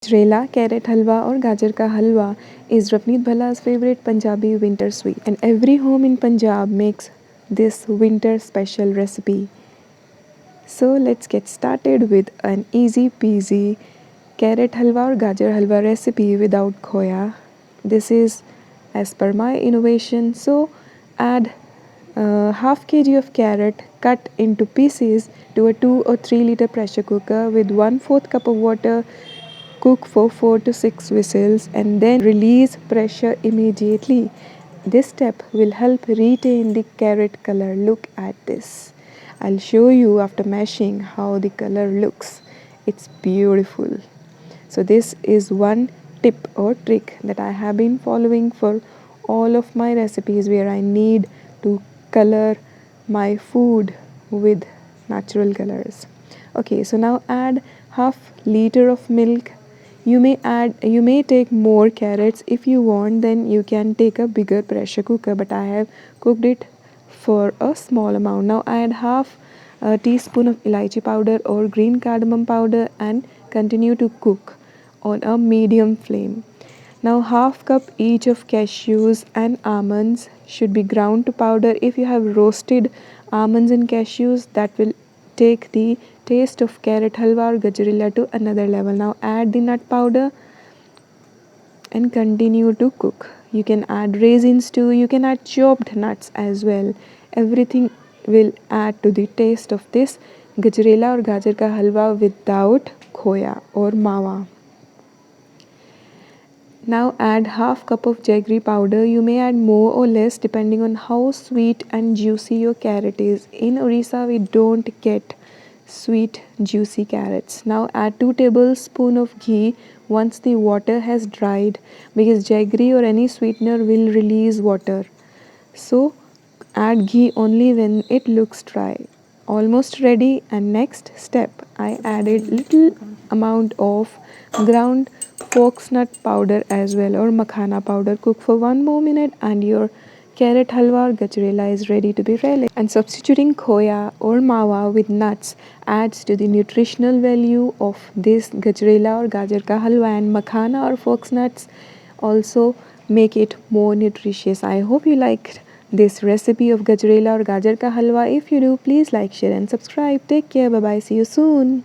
Gajrela, carrot halwa or gajar ka halwa is Ravneetbhalla's favorite Punjabi winter sweet, and every home in Punjab makes this winter special recipe. So let's get started with an easy peasy carrot halwa or gajar halwa recipe without khoya. This is as per my innovation. So add half kg of carrot cut into pieces to a 2 or 3 liter pressure cooker with 1/4 cup of water. Cook for 4 to 6 whistles and then release pressure immediately. This step will help retain the carrot color. Look at this. I'll show you after mashing how the color looks. It's beautiful. So this is one tip or trick that I have been following for all of my recipes where I need to color my food with natural colors. Okay, so now add half liter of milk. You may take more carrots if you want, then you can take a bigger pressure cooker, but I have cooked it for a small amount. Now add half a teaspoon of elaichi powder or green cardamom powder and continue to cook on a medium flame. Now half cup each of cashews and almonds should be ground to powder. If you have roasted almonds and cashews, that will take the taste of carrot halwa or gajrela to another level. Now add the nut powder and continue to cook. You can add raisins too, you can add chopped nuts as well. Everything will add to the taste of this gajrela or gajar ka halwa without khoya or mawa. Now add half cup of jaggery powder. You may add more or less depending on how sweet and juicy your carrot is. In Orissa we don't get sweet juicy carrots. Now add 2 tablespoons of ghee once the water has dried, because jaggery or any sweetener will release water. So add ghee only when it looks dry. Almost ready. And next step, I added little amount of ground foxnut powder as well, or makhana powder. Cook for 1 more minute and your carrot halwa or gajrela is ready to be relished. And substituting khoya or mawa with nuts adds to the nutritional value of this gajrela or gajar ka halwa, and makhana or foxnuts also make it more nutritious. I hope you liked this recipe of gajrela or gajar ka halwa. If you do, please like, share and subscribe. Take care. Bye bye. See you soon.